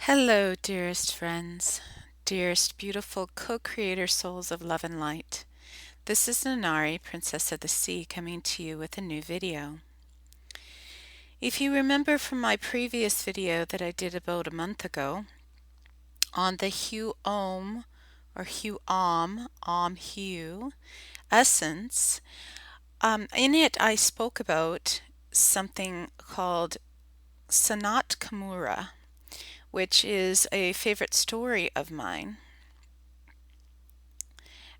Hello, dearest friends, dearest beautiful co-creator souls of love and light. This is Nanari, Princess of the Sea, coming to you with a new video. If you remember from my previous video that I did about a month ago on the YOUion or YOUion essence, in it I spoke about something called Sanat Kumara, which is a favorite story of mine.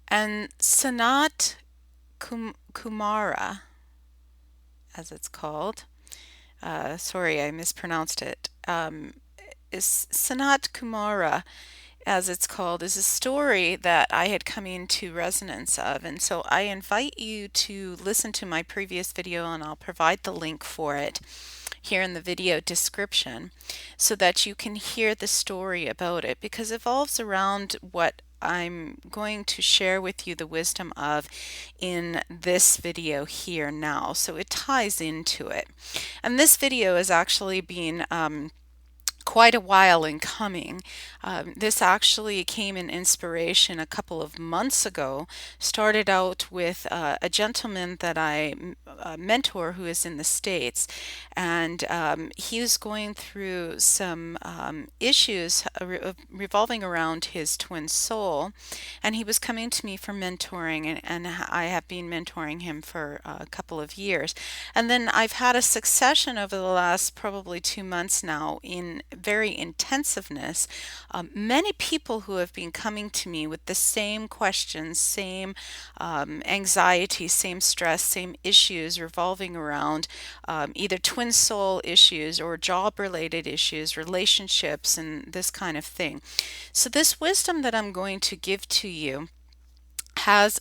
And Sanat Kumara, as it's called, sorry, I mispronounced it, is Sanat Kumara, as it's called, is a story that I had come into resonance of. And so I invite you to listen to my previous video, and I'll provide the link for it here in the video description so that you can hear the story about it, because it evolves around what I'm going to share with you the wisdom of in this video here now. So it ties into it. And this video has actually been quite a while in coming. This actually came in inspiration a couple of months ago. Started out with a gentleman that I mentor who is in the States, and he was going through some issues revolving around his twin soul, and he was coming to me for mentoring, and I have been mentoring him for a couple of years. And then I've had a succession over the last probably 2 months now in very intensiveness, many people who have been coming to me with the same questions, same anxiety, same stress, same issues revolving around either twin soul issues or job related issues, relationships, and this kind of thing. So, this wisdom that I'm going to give to you has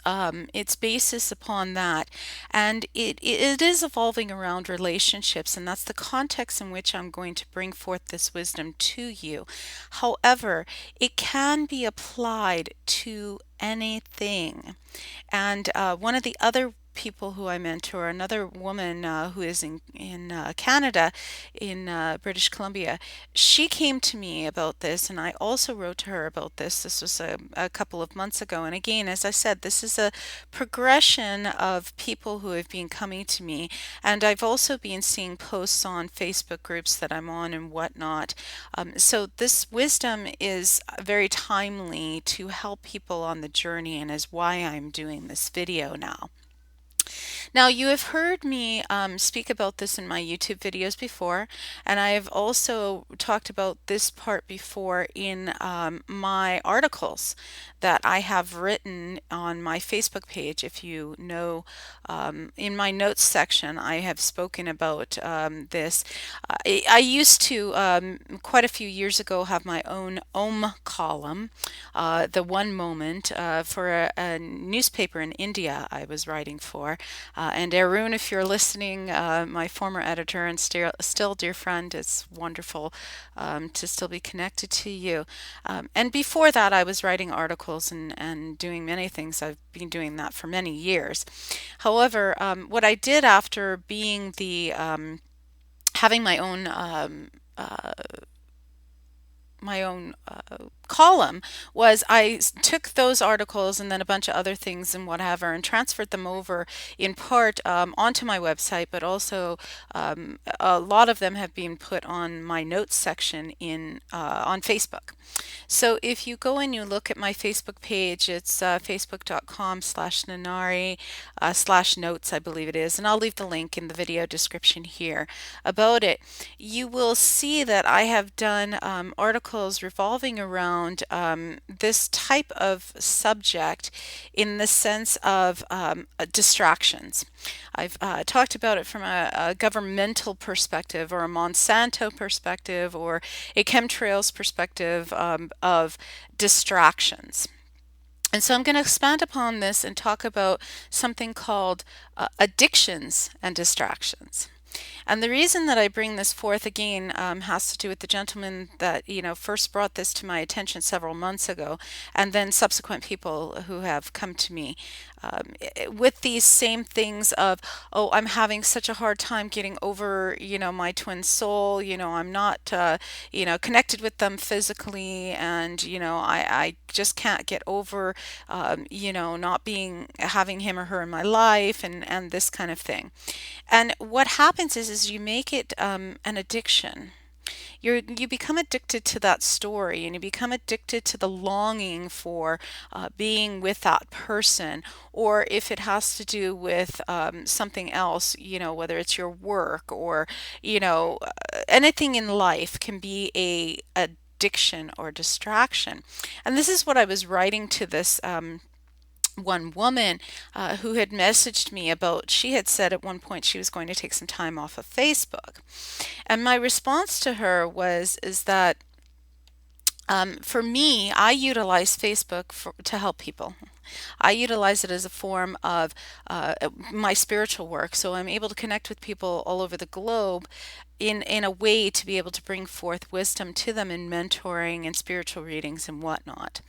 its basis upon that, and it is evolving around relationships, and that's the context in which I'm going to bring forth this wisdom to you. However, it can be applied to anything. And one of the other people who I mentor, another woman who is in Canada, in British Columbia, she came to me about this, and I also wrote to her about this. This was a couple of months ago. And again, as I said, this is a progression of people who have been coming to me. And I've also been seeing posts on Facebook groups that I'm on and whatnot. So this wisdom is very timely to help people on the journey, and is why I'm doing this video now. Now, you have heard me speak about this in my YouTube videos before, and I have also talked about this part before in my articles that I have written on my Facebook page. If you know, in my notes section, I have spoken about this. I used to, quite a few years ago, have my own column, the one moment, for a newspaper in India I was writing for. And Arun, if you're listening, my former editor and still dear friend, it's wonderful to still be connected to you. And before that, I was writing articles and doing many things. I've been doing that for many years. However, what I did after being the having my own column was I took those articles and then a bunch of other things and whatever and transferred them over in part onto my website, but also a lot of them have been put on my notes section in on Facebook. So if you go and you look at my Facebook page, it's facebook.com/Nanari /notes, I believe it is, and I'll leave the link in the video description here about it. You will see that I have done articles revolving around this type of subject in the sense of distractions. I've talked about it from a governmental perspective, or a Monsanto perspective, or a chemtrails perspective of distractions. And so I'm going to expand upon this and talk about something called addictions and distractions. And the reason that I bring this forth again has to do with the gentleman that, first brought this to my attention several months ago, and then subsequent people who have come to me with these same things of, oh, I'm having such a hard time getting over, my twin soul. I'm not, connected with them physically, and, I just can't get over, not having him or her in my life, and this kind of thing. And what happens is you make it an addiction. You become addicted to that story, and you become addicted to the longing for being with that person, or if it has to do with something else, whether it's your work or anything in life can be a addiction or distraction. And this is what I was writing to this one woman who had messaged me about. She had said at one point she was going to take some time off of Facebook, and my response to her was is that for me, I utilize Facebook to help people. I utilize it as a form of my spiritual work. So I'm able to connect with people all over the globe in a way to be able to bring forth wisdom to them in mentoring and spiritual readings and whatnot.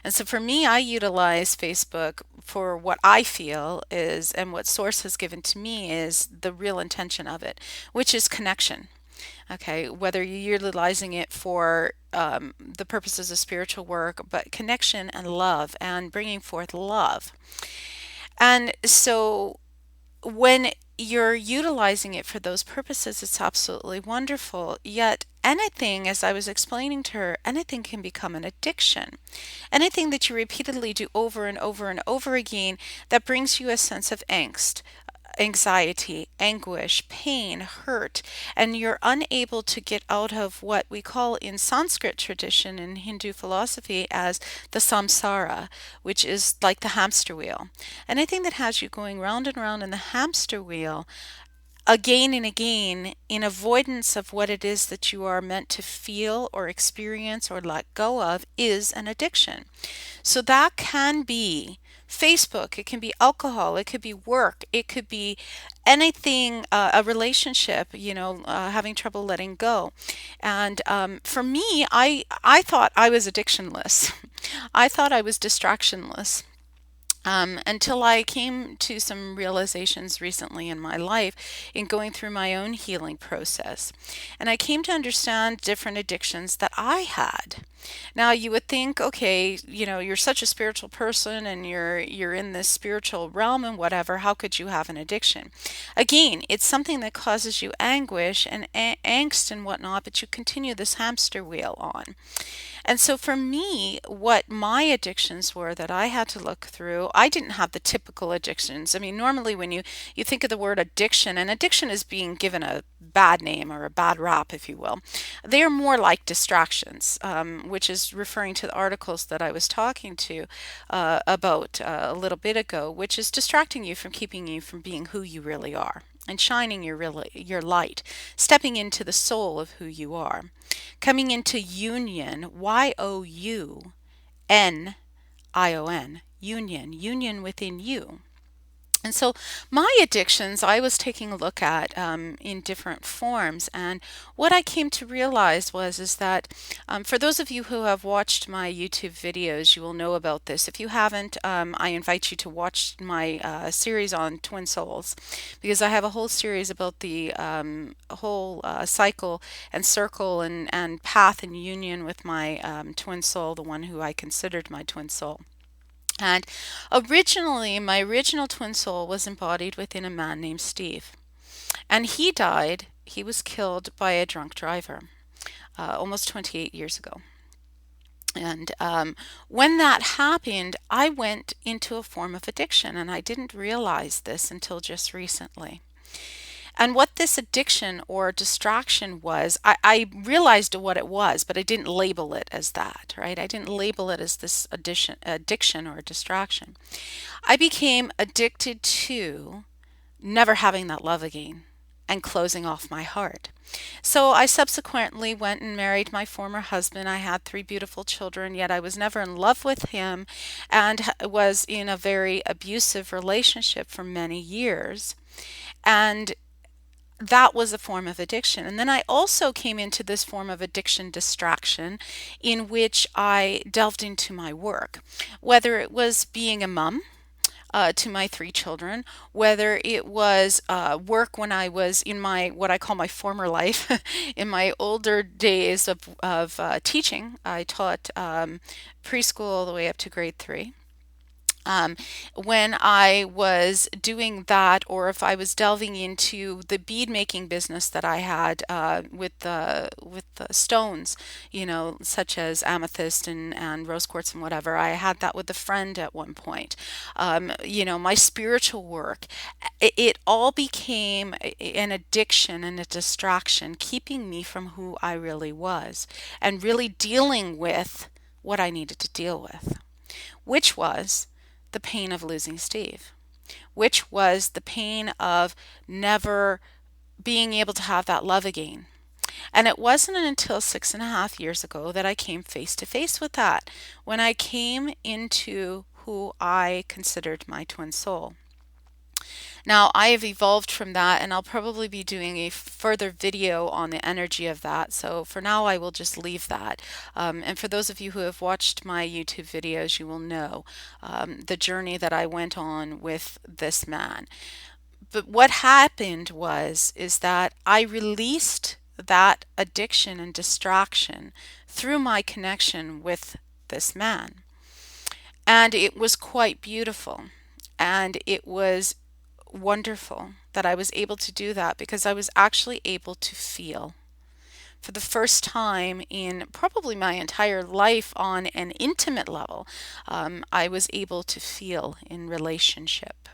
And so for me, I utilize Facebook for what I feel is, and what Source has given to me is the real intention of it, which is connection. Okay, whether you're utilizing it for the purposes of spiritual work, but connection and love and bringing forth love. And so when you're utilizing it for those purposes, it's absolutely wonderful. Yet, anything, as I was explaining to her, anything can become an addiction. Anything that you repeatedly do over and over and over again that brings you a sense of angst, anxiety, anguish, pain, hurt, and you're unable to get out of what we call in Sanskrit tradition in Hindu philosophy as the samsara, which is like the hamster wheel. Anything that has you going round and round in the hamster wheel again and again in avoidance of what it is that you are meant to feel or experience or let go of is an addiction. So that can be Facebook, it can be alcohol, it could be work, it could be anything, a relationship, having trouble letting go. And for me, I thought I was addictionless. I thought I was distractionless. Until I came to some realizations recently in my life in going through my own healing process. And I came to understand different addictions that I had. Now you would think, okay, you're such a spiritual person and you're in this spiritual realm and whatever, how could you have an addiction? Again, it's something that causes you anguish and angst and whatnot, but you continue this hamster wheel on. And so for me, what my addictions were that I had to look through, I didn't have the typical addictions. I mean, normally when you think of the word addiction, and addiction is being given a bad name or a bad rap, if you will, they are more like distractions, which is referring to the articles that I was talking to about a little bit ago, which is distracting you from keeping you from being who you really are and shining your light, stepping into the soul of who you are, coming into union, YOUnion, union within you. And so my addictions, I was taking a look at in different forms, and what I came to realize was is that for those of you who have watched my YouTube videos, you will know about this. If you haven't, I invite you to watch my series on twin souls, because I have a whole series about the whole cycle and circle and path and union with my twin soul, the one who I considered my twin soul. And originally, my original twin soul was embodied within a man named Steve. And he died, he was killed by a drunk driver almost 28 years ago. And when that happened, I went into a form of addiction, and I didn't realize this until just recently. And what this addiction or distraction was, I realized what it was, but I didn't label it as that, right? I didn't label it as this addiction or distraction. I became addicted to never having that love again and closing off my heart. So I subsequently went and married my former husband. I had three beautiful children, yet I was never in love with him and was in a very abusive relationship for many years. And that was a form of addiction. And then I also came into this form of addiction distraction in which I delved into my work, whether it was being a mom to my three children, whether it was work when I was in my what I call my former life, in my older days of teaching. I taught preschool all the way up to grade three. Um, when I was doing that, or if I was delving into the bead making business that I had with the stones, such as amethyst and rose quartz and whatever, I had that with a friend at one point. My spiritual work, it all became an addiction and a distraction, keeping me from who I really was and really dealing with what I needed to deal with, which was the pain of losing Steve, which was the pain of never being able to have that love again. And it wasn't until 6.5 years ago that I came face to face with that, when I came into who I considered my twin soul. Now, I have evolved from that, and I'll probably be doing a further video on the energy of that. So for now, I will just leave that. And for those of you who have watched my YouTube videos, you will know the journey that I went on with this man. But what happened is that I released that addiction and distraction through my connection with this man. And it was quite beautiful. And it was wonderful that I was able to do that, because I was actually able to feel for the first time in probably my entire life on an intimate level. I was able to feel in relationship.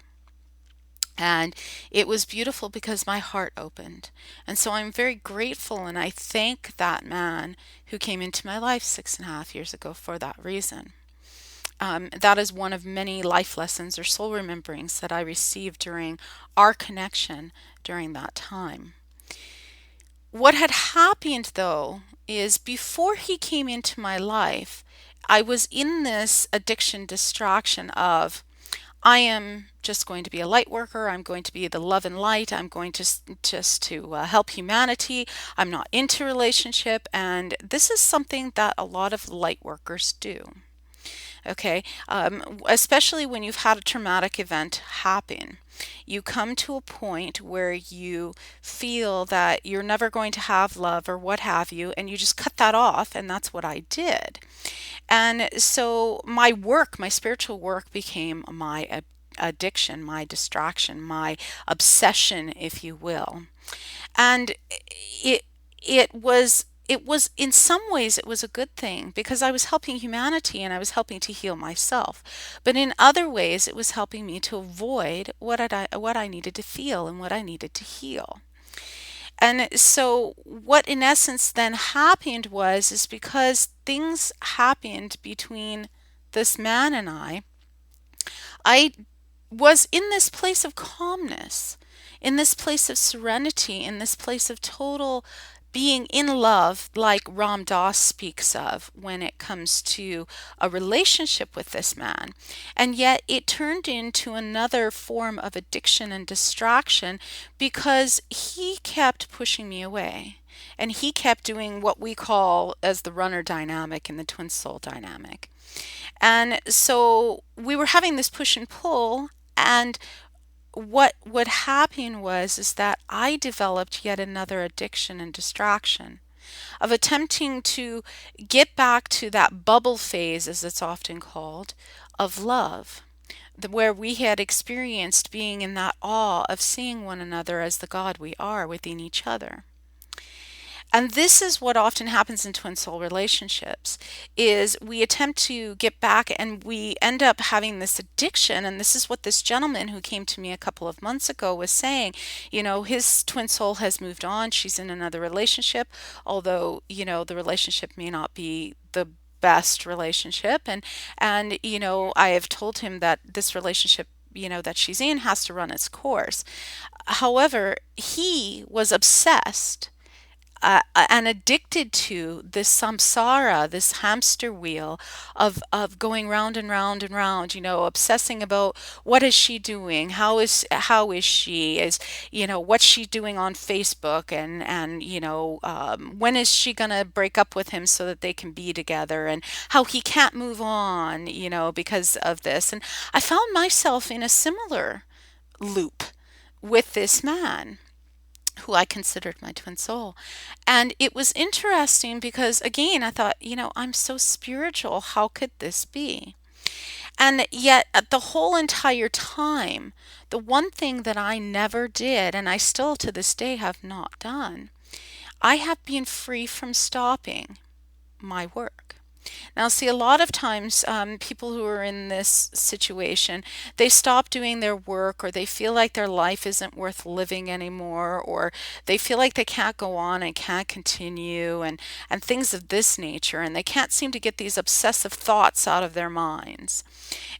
And it was beautiful because my heart opened. And so I'm very grateful, and I thank that man who came into my life 6.5 years ago for that reason. That is one of many life lessons or soul rememberings that I received during our connection during that time. What had happened, though, is before he came into my life, I was in this addiction distraction of, I am just going to be a light worker. I'm going to be the love and light. I'm going to just to help humanity. I'm not into relationship, and this is something that a lot of light workers do. Okay, especially when you've had a traumatic event happen. You come to a point where you feel that you're never going to have love or what have you, and you just cut that off, and that's what I did. And so my work, my spiritual work, became my addiction, my distraction, my obsession, if you will. And it it was in some ways it was a good thing, because I was helping humanity and I was helping to heal myself. But in other ways it was helping me to avoid what I needed to feel and what I needed to heal. And so what in essence then happened is because things happened between this man and I was in this place of calmness, in this place of serenity, in this place of total being in love, like Ram Dass speaks of when it comes to a relationship with this man. And yet it turned into another form of addiction and distraction, because he kept pushing me away. And he kept doing what we call as the runner dynamic and the twin soul dynamic. And so we were having this push and pull, and what would happen is that I developed yet another addiction and distraction of attempting to get back to that bubble phase, as it's often called, of love, where we had experienced being in that awe of seeing one another as the God we are within each other. And this is what often happens in twin soul relationships, is we attempt to get back and we end up having this addiction. And this is what this gentleman who came to me a couple of months ago was saying. His twin soul has moved on. She's in another relationship, although, the relationship may not be the best relationship. And I have told him that this relationship, that she's in, has to run its course. However, he was obsessed and addicted to this samsara, this hamster wheel of going round and round and round, obsessing about what is she doing, how is she, what's she doing on Facebook, and when is she gonna break up with him so that they can be together, and how he can't move on, because of this. And I found myself in a similar loop with this man who I considered my twin soul. And it was interesting because, again, I thought, I'm so spiritual. How could this be? And yet, the whole entire time, the one thing that I never did, and I still to this day have not done, I have been free from stopping my work. Now, see, a lot of times people who are in this situation, they stop doing their work, or they feel like their life isn't worth living anymore, or they feel like they can't go on and can't continue, and things of this nature, and they can't seem to get these obsessive thoughts out of their minds.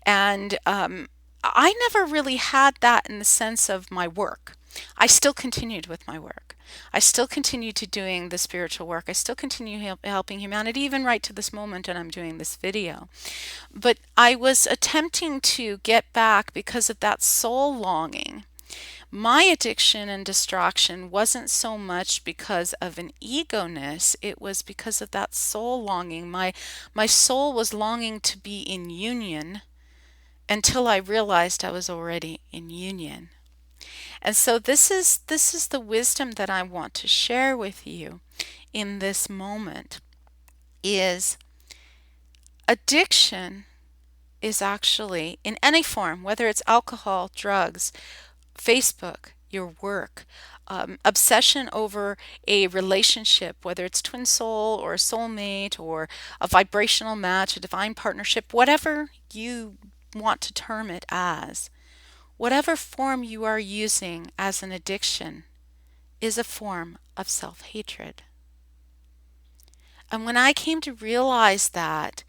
And I never really had that in the sense of my work. I still continued with my work. I still continue to doing the spiritual work. I still continue helping humanity, even right to this moment, and I'm doing this video. But I was attempting to get back because of that soul longing. My addiction and distraction wasn't so much because of an ego-ness, it was because of that soul longing. My soul was longing to be in union until I realized I was already in union. And so this is the wisdom that I want to share with you in this moment is addiction is actually in any form, whether it's alcohol, drugs, Facebook, your work, obsession over a relationship, whether it's twin soul or a soulmate or a vibrational match, a divine partnership, whatever you want to term it as. Whatever form you are using as an addiction is a form of self-hatred. And when I came to realize that,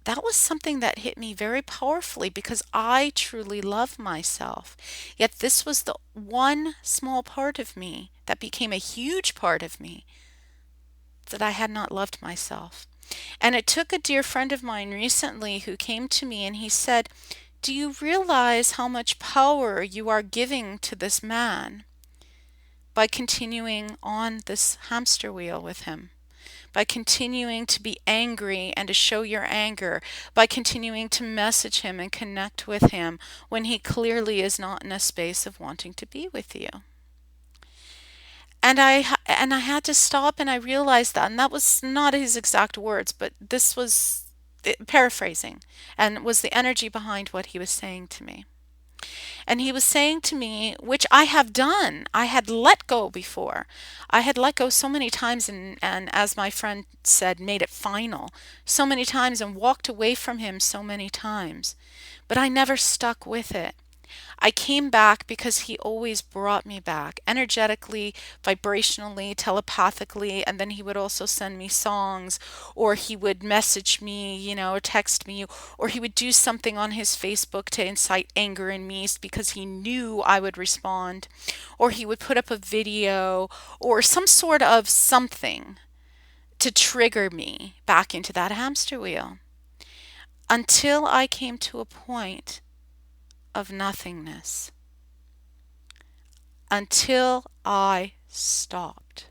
that was something that hit me very powerfully because I truly love myself. Yet this was the one small part of me that became a huge part of me that I had not loved myself. And it took a dear friend of mine recently who came to me and he said, "Do you realize how much power you are giving to this man by continuing on this hamster wheel with him? By continuing to be angry and to show your anger, by continuing to message him and connect with him when he clearly is not in a space of wanting to be with you?" And I had to stop and I realized that, and that was not his exact words, but this was paraphrasing, and was the energy behind what he was saying to me. And he was saying to me, which I have done, I had let go before. I had let go so many times and as my friend said, made it final so many times and walked away from him so many times. But I never stuck with it. I came back because he always brought me back energetically, vibrationally, telepathically, and then he would also send me songs, or he would message me, or text me, or he would do something on his Facebook to incite anger in me because he knew I would respond, or he would put up a video or some sort of something to trigger me back into that hamster wheel until I came to a point of nothingness, until I stopped.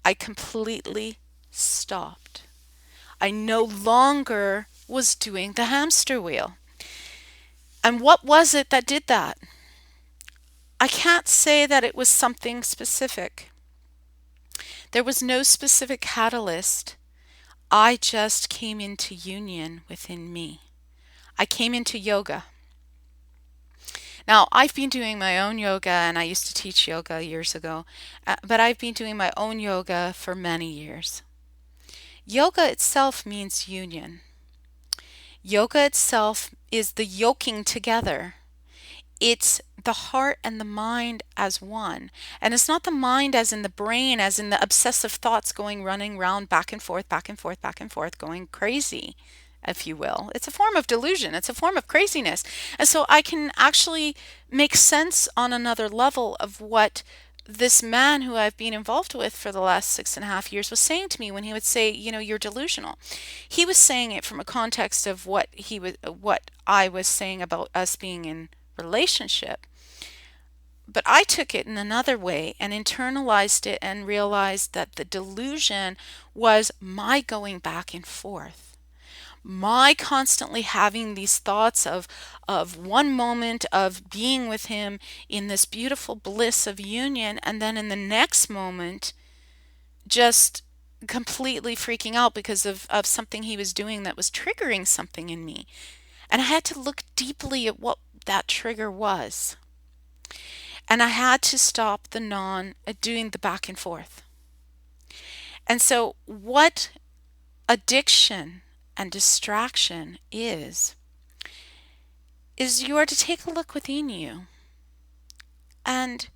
I completely stopped. I no longer was doing the hamster wheel. And what was it that did that? I can't say that it was something specific. There was no specific catalyst. I just came into union within me. I came into yoga. Now, I've been doing my own yoga, and I used to teach yoga years ago, but I've been doing my own yoga for many years. Yoga itself means union. Yoga itself is the yoking together. It's the heart and the mind as one. And it's not the mind as in the brain, as in the obsessive thoughts going running round back and forth, back and forth, back and forth, going crazy, if you will. It's a form of delusion. It's a form of craziness. And so I can actually make sense on another level of what this man who I've been involved with for the last 6.5 years was saying to me when he would say, you're delusional. He was saying it from a context of what I was saying about us being in relationship. But I took it in another way and internalized it and realized that the delusion was my going back and forth, my constantly having these thoughts of one moment of being with him in this beautiful bliss of union, and then in the next moment just completely freaking out because of something he was doing that was triggering something in me. And I had to look deeply at what that trigger was. And I had to stop the doing the back and forth. And so what addiction and distraction is you are to take a look within you and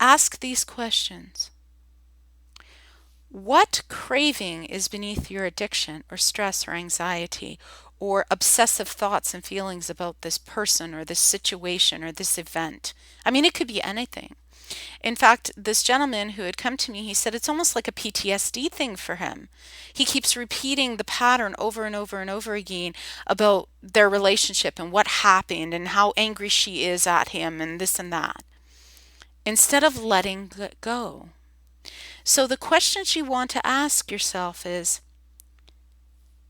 ask these questions. What craving is beneath your addiction or stress or anxiety or obsessive thoughts and feelings about this person or this situation or this event? I mean, it could be anything. In fact, this gentleman who had come to me, he said it's almost like a PTSD thing for him. He keeps repeating the pattern over and over and over again about their relationship and what happened and how angry she is at him and this and that, instead of letting it go. So the questions you want to ask yourself is,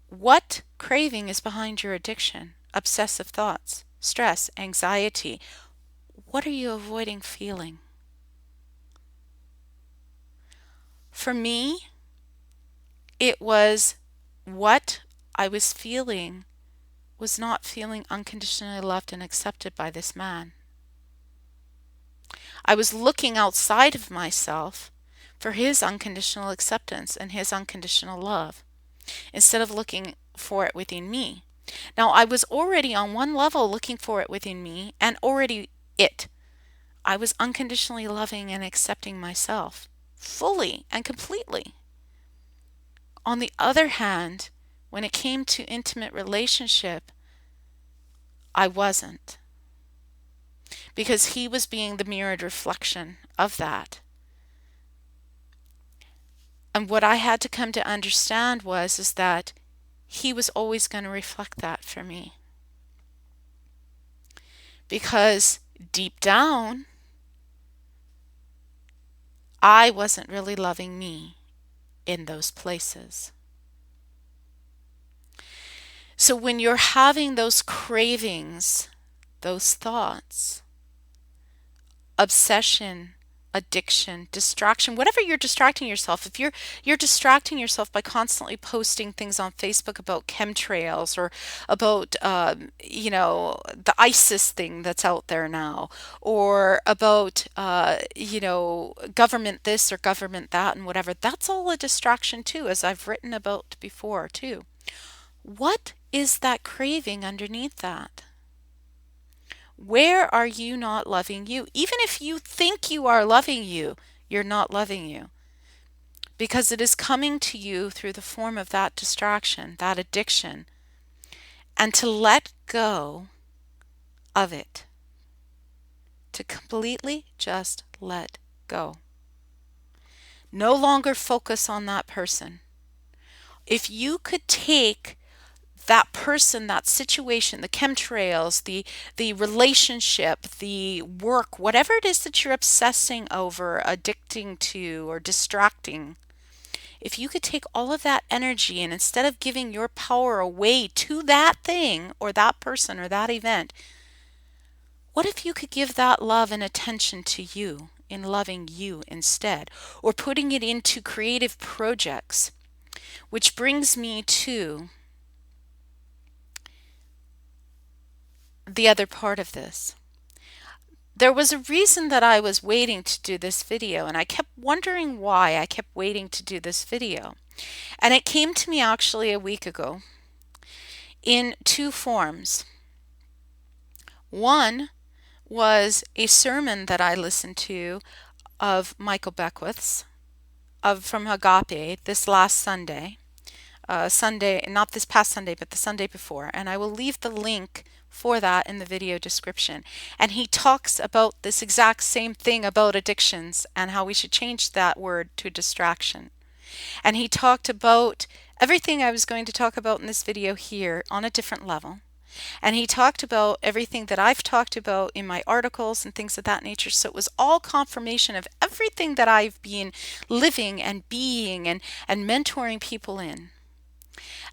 what craving is behind your addiction, obsessive thoughts, stress, anxiety? What are you avoiding feeling? For me, it was what I was feeling was not feeling unconditionally loved and accepted by this man. I was looking outside of myself for his unconditional acceptance and his unconditional love, instead of looking for it within me. Now, I was already on one level looking for it within me, and already I was unconditionally loving and accepting myself fully and completely. On the other hand, when it came to intimate relationship, I wasn't, because he was being the mirrored reflection of that. And what I had to come to understand is that he was always going to reflect that for me. Because deep down, I wasn't really loving me in those places. So when you're having those cravings, those thoughts, obsession, addiction, distraction, whatever you're distracting yourself, if you're distracting yourself by constantly posting things on Facebook about chemtrails or about the ISIS thing that's out there now, or about government this or government that and whatever, that's all a distraction too, as I've written about before too. What is that craving underneath that? Where are you not loving you? Even if you think you are loving you, you're not loving you. Because it is coming to you through the form of that distraction, that addiction. And to let go of it. To completely just let go. No longer focus on that person. If you could take that person, that situation, the chemtrails, the relationship, the work, whatever it is that you're obsessing over, addicting to, or distracting, if you could take all of that energy and instead of giving your power away to that thing or that person or that event, what if you could give that love and attention to you in loving you instead, or putting it into creative projects? Which brings me to the other part of this. There was a reason that I was waiting to do this video, and I kept wondering why I kept waiting to do this video. And it came to me actually a week ago in two forms. One was a sermon that I listened to of Michael Beckwith's from Agape this last Sunday. Sunday, not this past Sunday, but the Sunday before. And I will leave the link for that in the video description. And he talks about this exact same thing about addictions and how we should change that word to distraction. And he talked about everything I was going to talk about in this video here on a different level. And he talked about everything that I've talked about in my articles and things of that nature. So it was all confirmation of everything that I've been living and being and mentoring people in.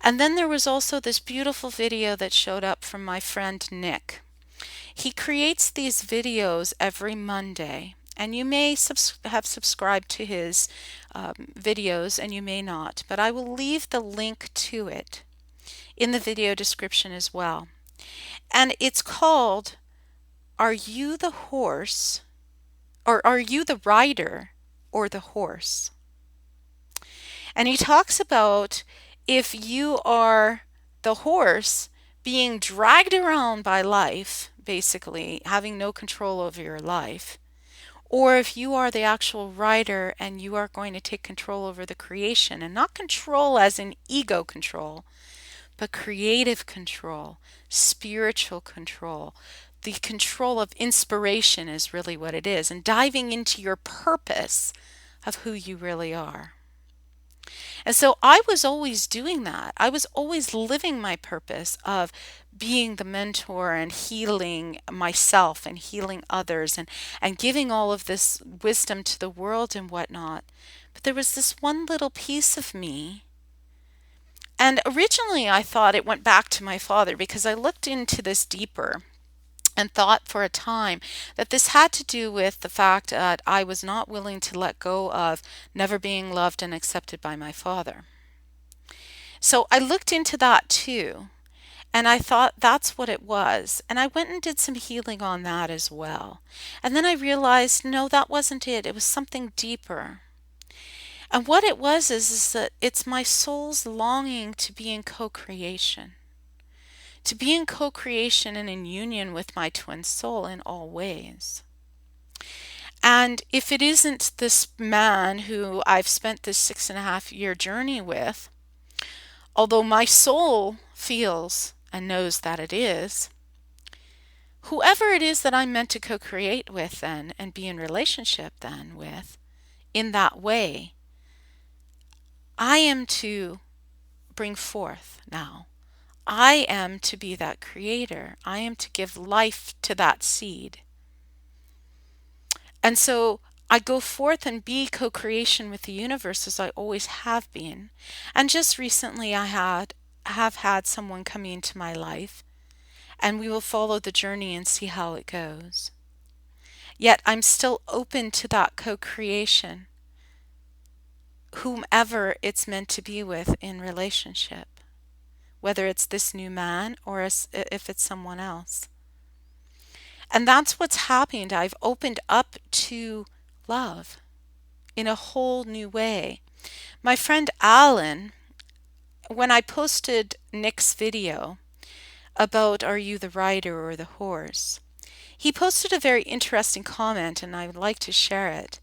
And then there was also this beautiful video that showed up from my friend Nick. He creates these videos every Monday. And you may have subscribed to his videos and you may not, but I will leave the link to it in the video description as well. And it's called, Are You the Horse? Or Are You the Rider or the Horse? And he talks about if you are the horse being dragged around by life, basically having no control over your life, or if you are the actual rider and you are going to take control over the creation, and not control as in ego control, but creative control, spiritual control. The control of inspiration is really what it is, and diving into your purpose of who you really are. And so I was always doing that. I was always living my purpose of being the mentor and healing myself and healing others and giving all of this wisdom to the world and whatnot. But there was this one little piece of me. And originally I thought it went back to my father because I looked into this deeper and thought for a time that this had to do with the fact that I was not willing to let go of never being loved and accepted by my father. So I looked into that too, and I thought that's what it was. And I went and did some healing on that as well. And then I realized, no, that wasn't it. It was something deeper. And what it was is that it's my soul's longing to be in co-creation. To be in co-creation and in union with my twin soul in all ways. And if it isn't this man who I've spent this 6.5-year journey with, although my soul feels and knows that it is, whoever it is that I'm meant to co-create with then and be in relationship then with, in that way, I am to bring forth now. I am to be that creator. I am to give life to that seed. And so I go forth and be co-creation with the universe as I always have been. And just recently I have had someone come into my life, and we will follow the journey and see how it goes. Yet I'm still open to that co-creation, whomever it's meant to be with in relationship. Whether it's this new man or if it's someone else. And that's what's happened. I've opened up to love in a whole new way. My friend Alan, when I posted Nick's video about Are You the Rider or the Horse, he posted a very interesting comment, and I would like to share it.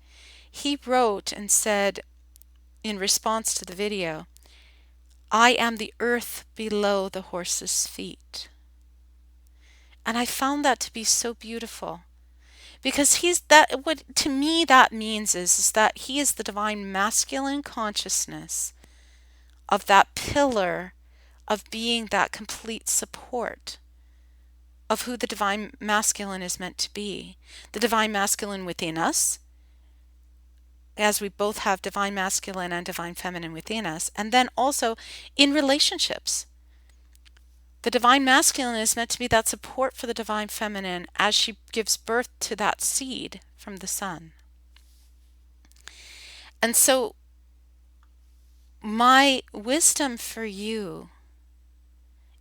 He wrote and said, in response to the video, I am the earth below the horse's feet. And I found that to be so beautiful, because what to me that means is that he is the divine masculine consciousness of that pillar of being that complete support of who the divine masculine is meant to be. The divine masculine within us, as we both have divine masculine and divine feminine within us, and then also in relationships. The divine masculine is meant to be that support for the divine feminine as she gives birth to that seed from the sun. And so my wisdom for you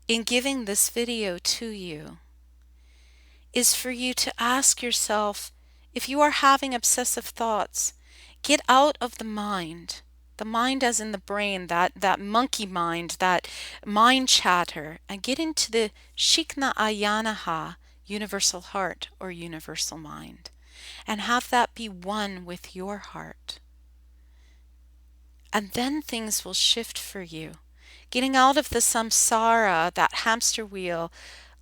in giving this video to you is for you to ask yourself, if you are having obsessive thoughts, get out of the mind as in the brain, that monkey mind, that mind chatter, and get into the Shikna Ayanaha, universal heart or universal mind, and have that be one with your heart. And then things will shift for you. getting out of the samsara, that hamster wheel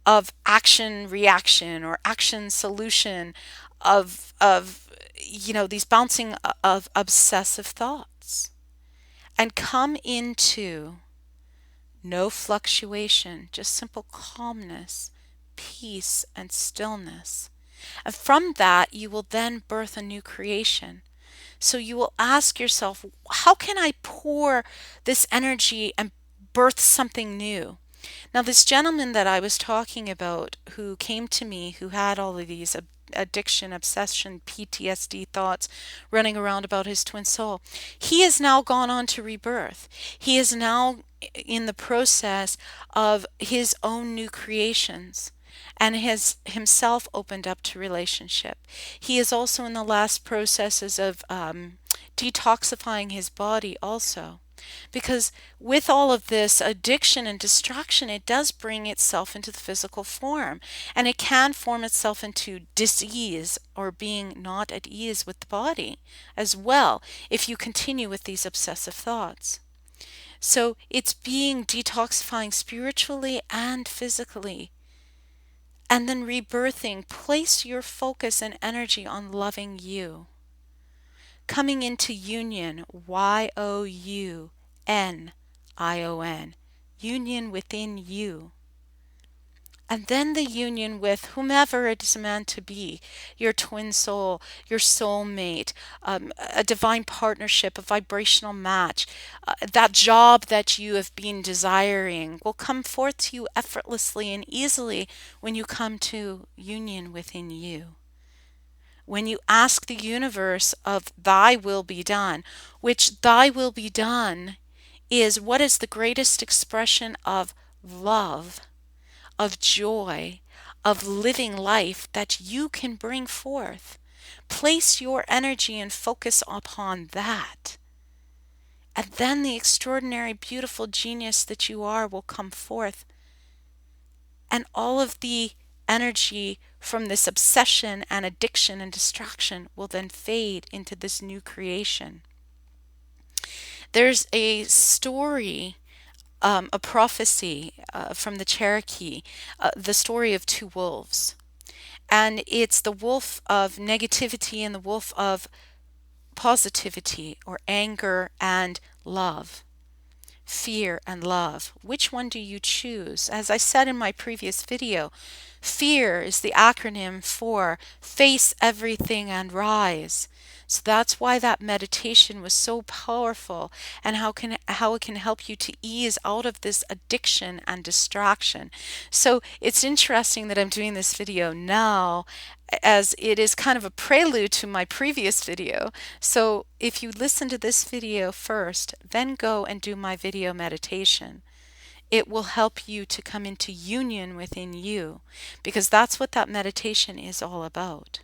of action reaction or action solution, of these bouncing of obsessive thoughts, and come into no fluctuation, just simple calmness, peace, and stillness. And from that, you will then birth a new creation. So you will ask yourself, how can I pour this energy and birth something new? Now, this gentleman that I was talking about who came to me, who had all of these addiction, obsession, PTSD thoughts running around about his twin soul, he has now gone on to rebirth. He is now in the process of his own new creations and has himself opened up to relationship. He is also in the last processes of detoxifying his body also. Because with all of this addiction and distraction, it does bring itself into the physical form. And it can form itself into dis-ease or being not at ease with the body as well if you continue with these obsessive thoughts. So it's being detoxifying spiritually and physically. And then rebirthing, place your focus and energy on loving you. Coming into union, YOUnion, union within you. And then the union with whomever it is meant to be, your twin soul, your soulmate, a divine partnership, a vibrational match, that job that you have been desiring will come forth to you effortlessly and easily when you come to union within you. When you ask the universe of thy will be done, which thy will be done is what is the greatest expression of love, of joy, of living life that you can bring forth. Place your energy and focus upon that. And then the extraordinary, beautiful genius that you are will come forth. And all of the energy from this obsession and addiction and distraction will then fade into this new creation. There's a story, a prophecy from the Cherokee, the story of two wolves. And it's the wolf of negativity and the wolf of positivity, or anger and love, fear and love. Which one do you choose? As I said in my previous video, fear is the acronym for face everything and rise. So that's why that meditation was so powerful, and how it can help you to ease out of this addiction and distraction. So it's interesting that I'm doing this video now, as it is kind of a prelude to my previous video. So if you listen to this video first, then go and do my video meditation, it will help you to come into union within you, because that's what that meditation is all about.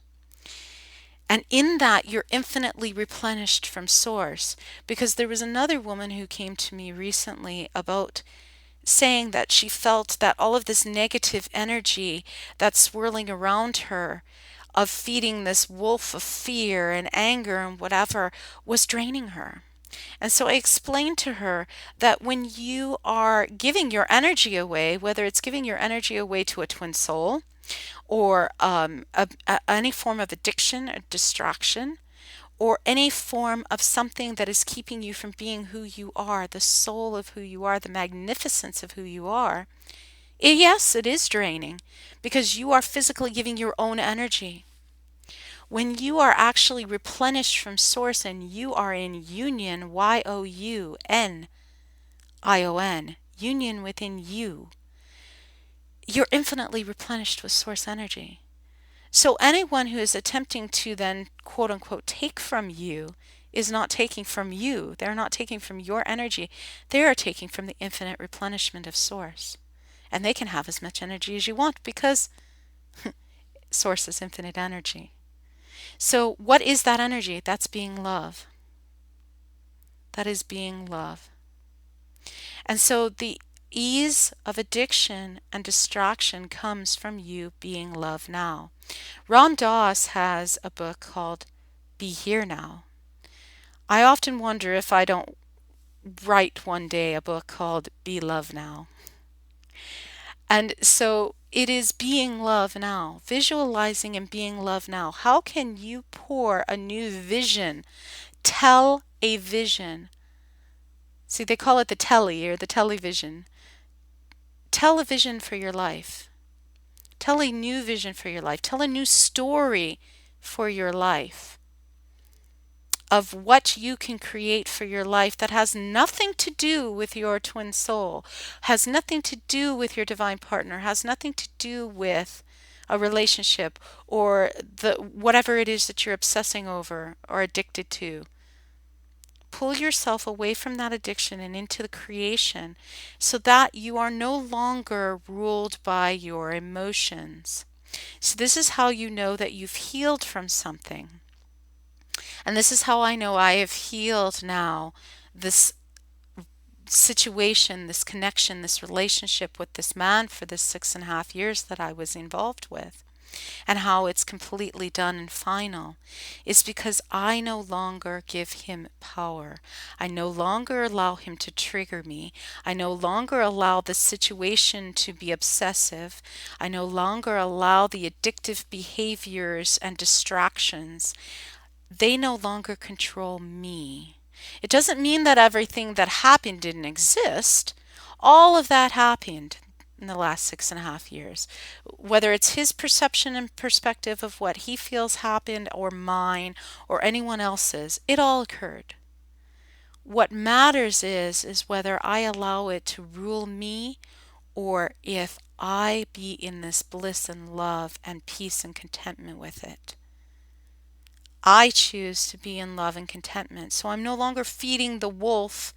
And in that, you're infinitely replenished from source. Because there was another woman who came to me recently about saying that she felt that all of this negative energy that's swirling around her, of feeding this wolf of fear and anger and whatever, was draining her. And so I explained to her that when you are giving your energy away, whether it's giving your energy away to a twin soul, or any form of addiction or distraction, or any form of something that is keeping you from being who you are, the soul of who you are, the magnificence of who you are, yes, it is draining, because you are physically giving your own energy. When you are actually replenished from source and you are in union, YOUnion, union within you, you're infinitely replenished with source energy. So anyone who is attempting to then, quote unquote, take from you is not taking from you. They're not taking from your energy. They are taking from the infinite replenishment of source. And they can have as much energy as you want, because source is infinite energy. So what is that energy? That's being love. That is being love. And so the ease of addiction and distraction comes from you being love now. Ram Dass has a book called Be Here Now. I often wonder if I don't write one day a book called Be Love Now. And so it is being love now, visualizing and being love now. How can you pour a new vision, tell a vision? See, they call it the telly or the television. Tell a vision for your life. Tell a new vision for your life. Tell a new story for your life of what you can create for your life that has nothing to do with your twin soul, has nothing to do with your divine partner, has nothing to do with a relationship or the whatever it is that you're obsessing over or addicted to. Pull yourself away from that addiction and into the creation so that you are no longer ruled by your emotions. So this is how you know that you've healed from something. And this is how I know I have healed now this situation, this connection, this relationship with this man for this 6.5 years that I was involved with, and how it's completely done and final, is because I no longer give him power. I no longer allow him to trigger me. I no longer allow the situation to be obsessive. I no longer allow the addictive behaviors and distractions. They no longer control me. It doesn't mean that everything that happened didn't exist. All of that happened in the last 6.5 years. Whether it's his perception and perspective of what he feels happened, or mine, or anyone else's, it all occurred. What matters is whether I allow it to rule me, or if I be in this bliss and love and peace and contentment with it. I choose to be in love and contentment. So I'm no longer feeding the wolf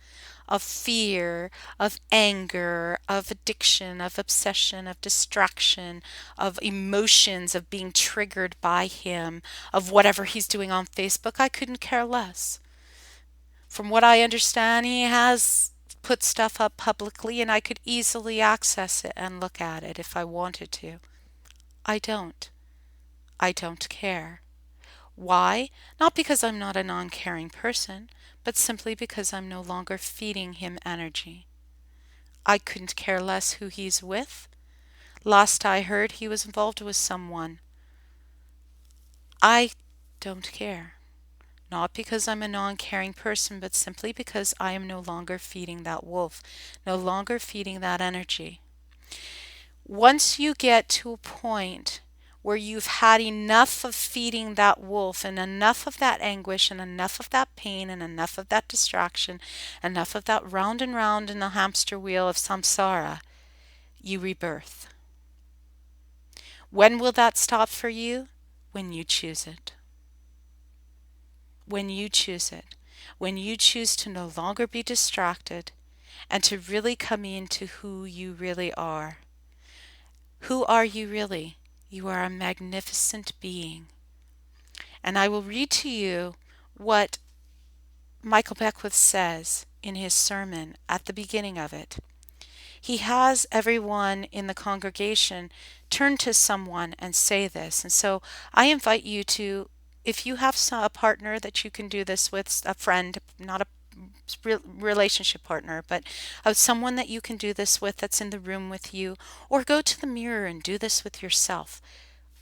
of fear, of anger, of addiction, of obsession, of distraction, of emotions, of being triggered by him, of whatever he's doing on Facebook. I couldn't care less. From what I understand, he has put stuff up publicly and I could easily access it and look at it if I wanted to. I don't. I don't care. Why? Not because I'm not a non-caring person, but simply because I'm no longer feeding him energy. I couldn't care less who he's with. Last I heard, he was involved with someone. I don't care. Not because I'm a non-caring person, but simply because I am no longer feeding that wolf, no longer feeding that energy. Once you get to a point where you've had enough of feeding that wolf and enough of that anguish and enough of that pain and enough of that distraction, enough of that round and round in the hamster wheel of samsara, you rebirth. When will that stop for you? When you choose it. When you choose it. When you choose to no longer be distracted and to really come into who you really are. Who are you really? You are a magnificent being. And I will read to you what Michael Beckwith says in his sermon at the beginning of it. He has everyone in the congregation turn to someone and say this. And so I invite you to, if you have a partner that you can do this with, a friend, not a relationship partner, but someone that you can do this with that's in the room with you, or go to the mirror and do this with yourself.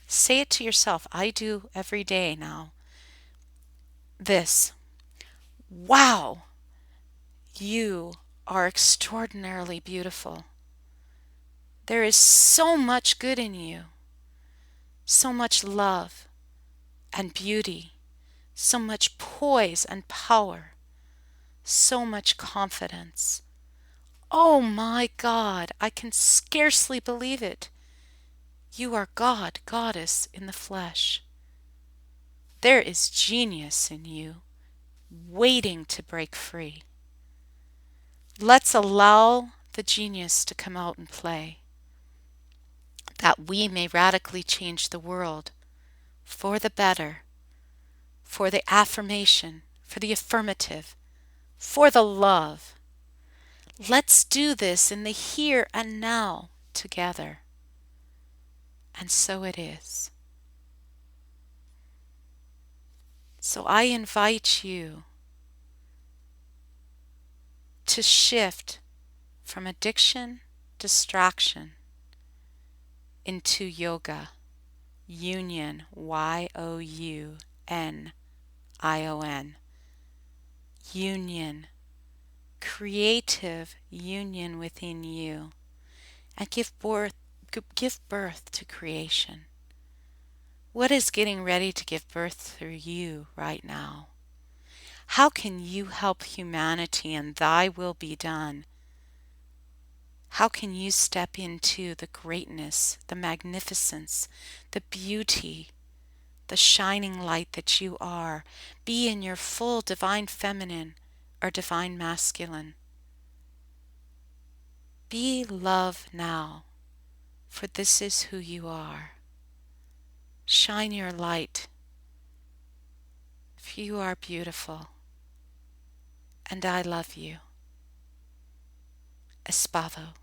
Say it to yourself. I do every day now. This. Wow, you are extraordinarily beautiful. There is so much good in you, so much love and beauty, so much poise and power, so much confidence. Oh my God, I can scarcely believe it. You are God, goddess in the flesh. There is genius in you, waiting to break free. Let's allow the genius to come out and play, that we may radically change the world for the better, for the affirmation, for the affirmative, for the love. Let's do this in the here and now together. And so it is. So I invite you to shift from addiction, distraction, into yoga, union, YOUnion, union, creative union within you, and give birth to creation. What is getting ready to give birth through you right now? How can you help humanity and thy will be done? How can you step into the greatness, the magnificence, the beauty, the shining light that you are? Be in your full divine feminine or divine masculine. Be love now, for this is who you are. Shine your light, for you are beautiful, and I love you. Espavo.